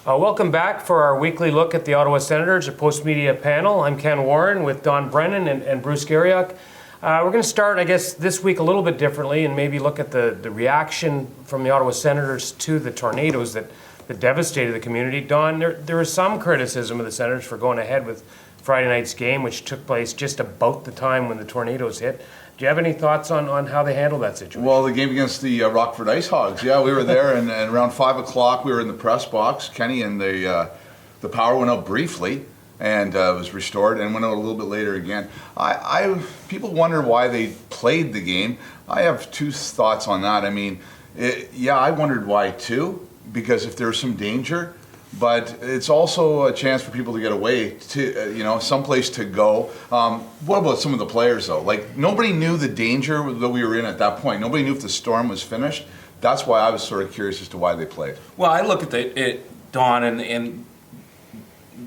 Welcome back for our weekly look at the Ottawa Senators, a post-media panel. I'm Ken Warren with Don Brennan and Bruce Garriock. We're going to start, I guess, this week a little bit differently and maybe look at the reaction from the Ottawa Senators to the tornadoes that devastated the community. Don, there was some criticism of the Senators for going ahead with Friday night's game, which took place just about the time when the tornadoes hit. Do you have any thoughts on how they handled that situation? Well, the game against the Rockford Ice Hogs, yeah, we were there, and around 5 o'clock we were in the press box, Kenny, and the power went out briefly and was restored and went out a little bit later again. People wonder why they played the game. I have two thoughts on that. I mean, I wondered why too, because if there's some danger, but it's also a chance for people to get away to, someplace to go. What about some of the players though? Like, nobody knew the danger that we were in at that point. Nobody knew if the storm was finished. That's why I was sort of curious as to why they played. Well, I look at it, Don, and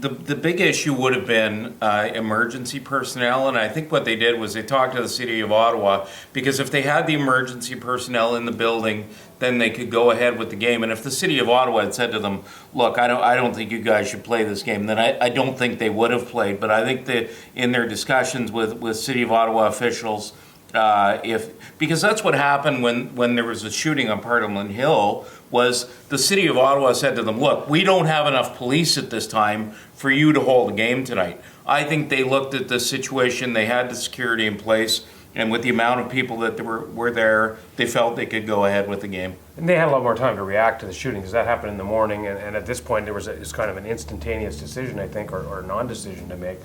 the big issue would have been emergency personnel, and I think what they did was they talked to the City of Ottawa, because if they had the emergency personnel in the building, then they could go ahead with the game. And if the City of Ottawa had said to them, look, I don't think you guys should play this game, then I don't think they would have played. But I think that in their discussions with City of Ottawa officials, because that's what happened when there was a shooting on Parliament Hill, was the City of Ottawa said to them, look, we don't have enough police at this time for you to hold a game tonight. I think they looked at the situation, they had the security in place, and with the amount of people that were there, they felt they could go ahead with the game. And they had a lot more time to react to the shooting, because that happened in the morning, and at this point it's kind of an instantaneous decision, I think, or non-decision to make.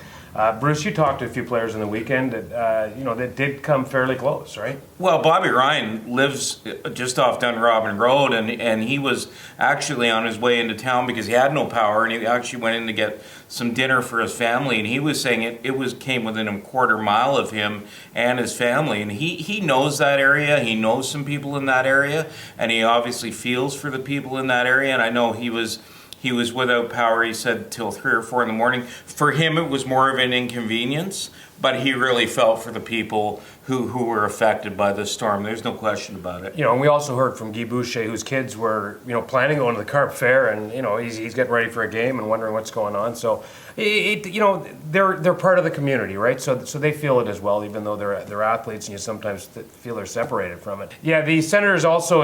Bruce, you talked to a few players on the weekend that did come fairly close, right? Well, Bobby Ryan lives just off Dunrobin Road, and he was actually on his way into town because he had no power, and he actually went in to get some dinner for his family, and he was saying it came within a quarter mile of him and his family, and he knows that area, he knows some people in that area, and he obviously feels for the people in that area. And I know he was without power, he said, till 3 or 4 in the morning. For him, it was more of an inconvenience, but he really felt for the people who were affected by the storm. There's no question about it. And we also heard from Guy Boucher, whose kids were, planning on going to the Carp Fair, and he's getting ready for a game and wondering what's going on. So, they're part of the community, right? So they feel it as well, even though they're athletes, and you sometimes feel they're separated from it. Yeah, the Senators also,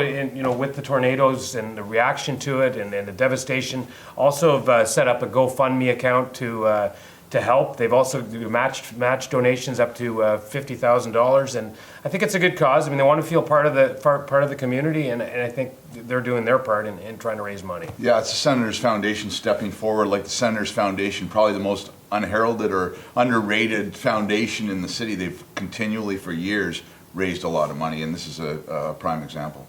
with the tornadoes and the reaction to it and the devastation, also have set up a GoFundMe account to help. They've also matched donations up to $50,000, and I think it's a good cause. I mean, they want to feel part of the community, and I think they're doing their part in trying to raise money. Yeah, it's the Senators Foundation stepping forward, like the Senators Foundation, probably the most unheralded or underrated foundation in the city. They've continually, for years, raised a lot of money, and this is a prime example.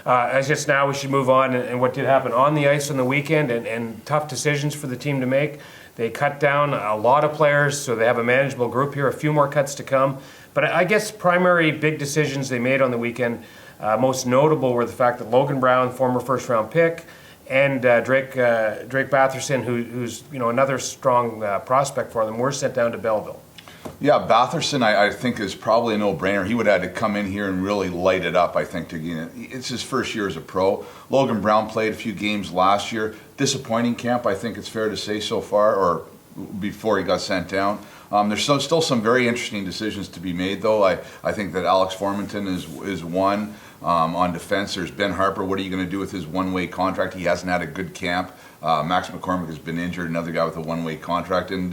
I guess now we should move on and what did happen on the ice on the weekend, and tough decisions for the team to make. They cut down a lot of players, so they have a manageable group here, a few more cuts to come. But I guess primary big decisions they made on the weekend, most notable were the fact that Logan Brown, former first-round pick, and Drake Batherson, who's another strong prospect for them, were sent down to Belleville. Yeah, Batherson, I think, is probably a no-brainer. He would have had to come in here and really light it up, I think, to get it. It's his first year as a pro. Logan Brown played a few games last year. Disappointing camp, I think it's fair to say so far, or before he got sent down. There's still some very interesting decisions to be made, though. I think that Alex Formanton is one. On defense, there's Ben Harper. What are you going to do with his one-way contract? He hasn't had a good camp. Max McCormick has been injured, another guy with a one-way contract. And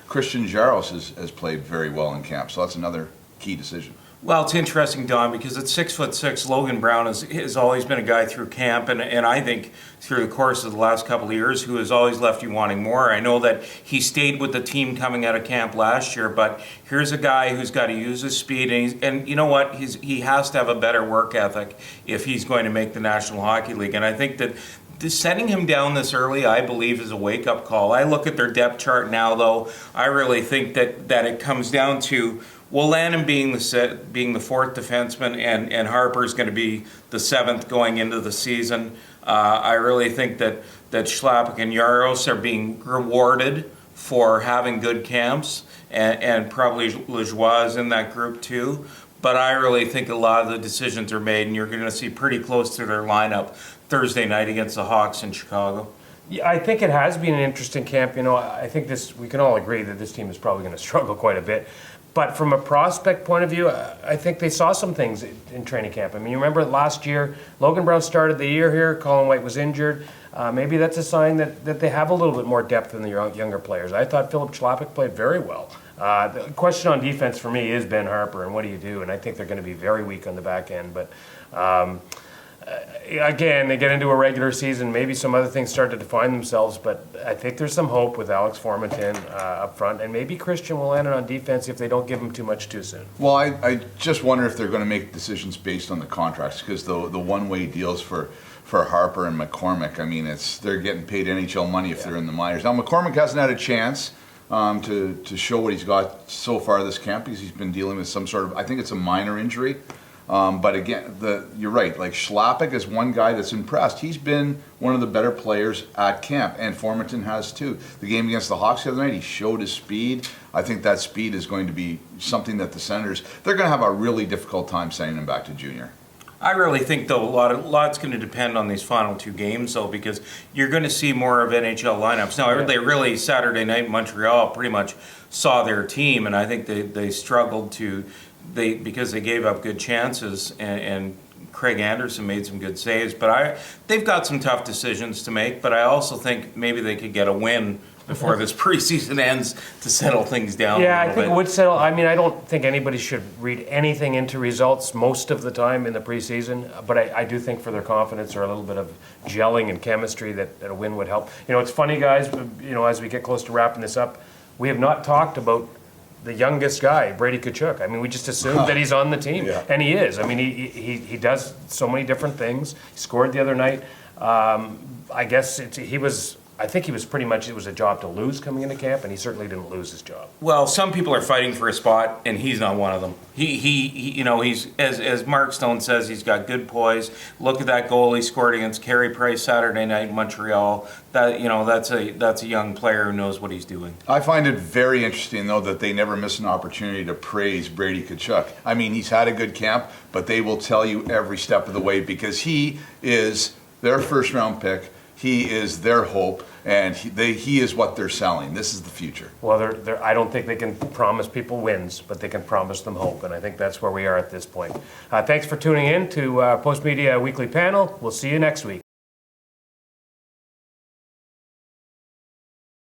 Christian Jaros has played very well in camp. So that's another key decision. Well, it's interesting, Don, because at 6'6", Logan Brown has always been a guy through camp, and I think through the course of the last couple of years, who has always left you wanting more. I know that he stayed with the team coming out of camp last year, but here's a guy who's got to use his speed, and you know what? He has to have a better work ethic if he's going to make the National Hockey League, and I think that setting him down this early, I believe, is a wake-up call. I look at their depth chart now, though. I really think that it comes down to, well, Lanham being the fourth defenseman, and Harper's going to be the seventh going into the season. I really think that Schlappick and Jaros are being rewarded for having good camps, and probably Lajoie is in that group too. But I really think a lot of the decisions are made, and you're going to see pretty close to their lineup Thursday night against the Hawks in Chicago. Yeah, I think it has been an interesting camp. I think we can all agree that this team is probably going to struggle quite a bit. But from a prospect point of view, I think they saw some things in training camp. I mean, you remember last year, Logan Brown started the year here, Colin White was injured. Maybe that's a sign that they have a little bit more depth in the younger players. I thought Philip Chlapik played very well. The question on defense for me is Ben Harper, and what do you do? And I think they're going to be very weak on the back end. But again, they get into a regular season. Maybe some other things start to define themselves. But I think there's some hope with Alex Formenton up front. And maybe Christian will land it on defense if they don't give him too much too soon. Well, I just wonder if they're going to make decisions based on the contracts, because the one-way deals for Harper and McCormick, I mean, they're getting paid NHL money if they're in the minors. Now, McCormick hasn't had a chance to show what he's got so far this camp, because he's been dealing with some sort of, I think it's a minor injury. But again, you're right. Like, Chlapik is one guy that's impressed. He's been one of the better players at camp, and Formenton has too. The game against the Hawks the other night, he showed his speed. I think that speed is going to be something that the Senators, they're going to have a really difficult time sending him back to junior. I really think, though, a lot's going to depend on these final two games, though, because you're going to see more of NHL lineups. Now, they really, Saturday night, Montreal pretty much saw their team, and I think they struggled because they gave up good chances, and Craig Anderson made some good saves. But they've got some tough decisions to make, but I also think maybe they could get a win before this preseason ends to settle things down. Yeah, I think it would settle. I mean, I don't think anybody should read anything into results most of the time in the preseason, but I do think for their confidence or a little bit of gelling and chemistry that a win would help. It's funny, guys, as we get close to wrapping this up, we have not talked about the youngest guy, Brady Tkachuk. I mean, we just assumed that he's on the team, and he is. I mean, he does so many different things. He scored the other night. I guess I think he was pretty much, it was a job to lose coming into camp, and he certainly didn't lose his job. Well, some people are fighting for a spot, and he's not one of them. He's as Mark Stone says, he's got good poise. Look at that goal he scored against Carey Price Saturday night in Montreal. That's a young player who knows what he's doing. I find it very interesting, though, that they never miss an opportunity to praise Brady Tkachuk. I mean, he's had a good camp, but they will tell you every step of the way, because he is their first-round pick. He is their hope, and he is what they're selling. This is the future. Well, I don't think they can promise people wins, but they can promise them hope, and I think that's where we are at this point. Thanks for tuning in to Post Media Weekly Panel. We'll see you next week.